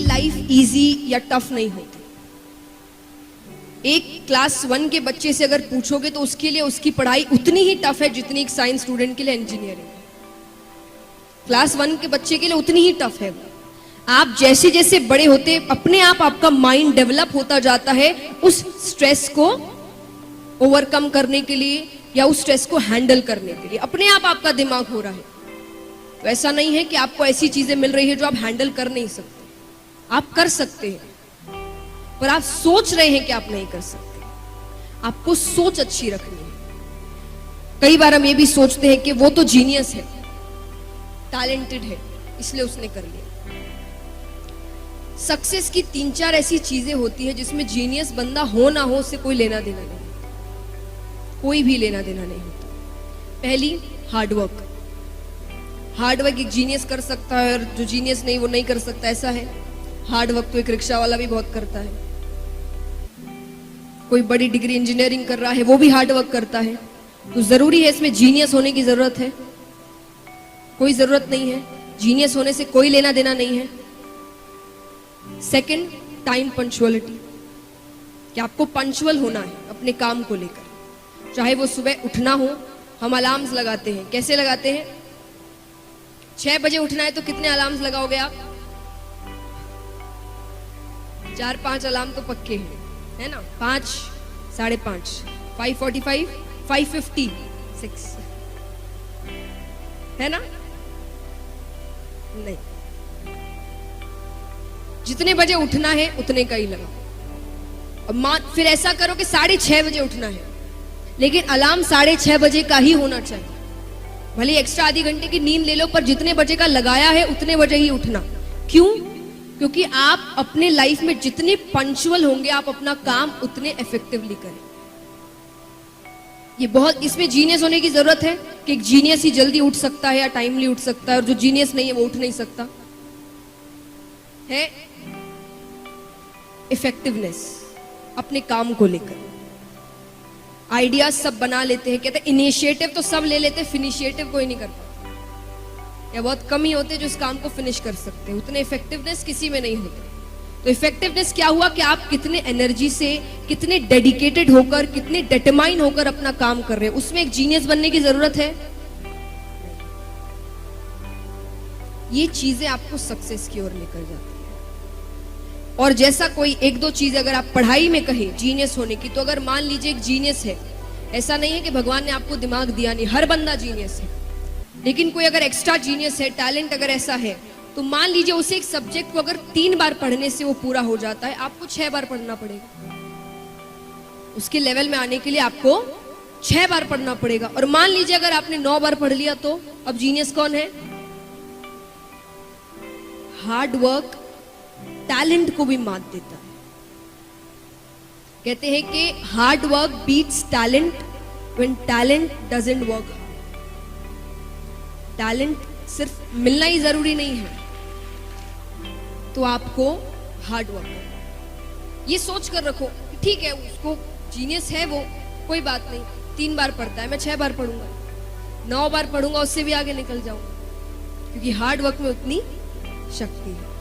Life easy या tough नहीं होती। एक क्लास 1 के बच्चे से अगर पूछोगे तो उसके लिए उसकी पढ़ाई उतनी ही टफ है जितनी एक साइंस स्टूडेंट के लिए इंजीनियरिंग। क्लास 1 के बच्चे के लिए उतनी ही टफ है। आप जैसे जैसे बड़े होते अपने आप आपका माइंड डेवलप होता जाता है उस स्ट्रेस को ओवरकम करने के लिए या उस स्ट्रेस को हैंडल करने के लिए। अपने आप आपका दिमाग हो रहा है। तो ऐसा नहीं है कि आपको ऐसी चीजें मिल रही है जो आप हैंडल कर नहीं सकते। आप कर सकते हैं, पर आप सोच रहे हैं कि आप नहीं कर सकते। आपको सोच अच्छी रखनी है। कई बार हम ये भी सोचते हैं कि वो तो जीनियस है, टैलेंटेड है, इसलिए उसने कर लिया। सक्सेस की 3-4 ऐसी चीजें होती है जिसमें जीनियस बंदा हो ना हो उससे कोई लेना देना नहीं, कोई भी लेना देना नहीं होता। पहली, हार्डवर्क। हार्डवर्क एक जीनियस कर सकता है और जो जीनियस नहीं वो नहीं कर सकता, ऐसा है। हार्डवर्क तो एक रिक्शा वाला भी बहुत करता है। कोई बड़ी डिग्री इंजीनियरिंग कर रहा है वो भी हार्डवर्क करता है। तो जरूरी है इसमें जीनियस होने की जरूरत है? कोई जरूरत नहीं है। जीनियस होने से कोई लेना देना नहीं है। सेकंड, टाइम पंक्चुअलिटी, कि आपको पंक्चुअल होना है अपने काम को लेकर। चाहे वो सुबह उठना हो, हम अलार्म्स लगाते हैं। कैसे लगाते हैं? 6 बजे उठना है तो कितने अलार्म्स लगाओगे आप? 4-5 अलार्म तो पक्के हैं, है ना? 5, 5:30, 5:45, 5:50, 6, है ना? नहीं, जितने बजे उठना है उतने का ही लगाओ। अब फिर ऐसा करो कि 6:30 बजे उठना है, लेकिन अलार्म 6:30 बजे का ही होना चाहिए। भले एक्स्ट्रा आधी घंटे की नींद ले लो, पर जितने बजे का लगाया है उतने बजे ही उठना। क्यों? क्योंकि आप अपने लाइफ में जितने पंक्चुअल होंगे आप अपना काम उतने इफेक्टिवली करें। ये बहुत, इसमें जीनियस होने की जरूरत है कि एक जीनियस ही जल्दी उठ सकता है या टाइमली उठ सकता है, और जो जीनियस नहीं है वो उठ नहीं सकता है। इफेक्टिवनेस अपने काम को लेकर। आइडिया सब बना लेते हैं, कहते हैं इनिशिएटिव तो सब ले लेते हैं, फिनिशिएटिव कोई नहीं कर पाता, या बहुत कम ही होते जो इस काम को फिनिश कर सकते हैं। उतने इफेक्टिवनेस किसी में नहीं होते। तो इफेक्टिवनेस क्या हुआ कि आप कितने एनर्जी से, कितने डेडिकेटेड होकर, कितने डिटरमाइन होकर अपना काम कर रहे हैं। उसमें एक जीनियस बनने की जरूरत है। ये चीजें आपको सक्सेस की ओर लेकर जाती है। और जैसा कोई 1-2 चीज अगर आप पढ़ाई में कहे जीनियस होने की, तो अगर मान लीजिए एक जीनियस है, ऐसा नहीं है कि भगवान ने आपको दिमाग दिया नहीं, हर बंदा जीनियस है, लेकिन कोई अगर एक्स्ट्रा जीनियस है, टैलेंट अगर ऐसा है, तो मान लीजिए उसे एक सब्जेक्ट को अगर 3 बार पढ़ने से वो पूरा हो जाता है, आपको 6 बार पढ़ना पड़ेगा। उसके लेवल में आने के लिए आपको 6 बार पढ़ना पड़ेगा। और मान लीजिए अगर आपने 9 बार पढ़ लिया, तो अब जीनियस कौन है? हार्ड वर्क टैलेंट को भी मात देता है। कहते हैं कि hard work beats talent when talent doesn't work. Talent सिर्फ मिलना ही जरूरी नहीं है, तो आपको हार्ड वर्क करना। ये सोच कर रखो, ठीक है उसको जीनियस है वो, कोई बात नहीं, 3 बार पढ़ता है, मैं 6 बार पढ़ूंगा, 9 बार पढ़ूंगा, उससे भी आगे निकल जाऊंगा, क्योंकि हार्ड वर्क में उतनी शक्ति है।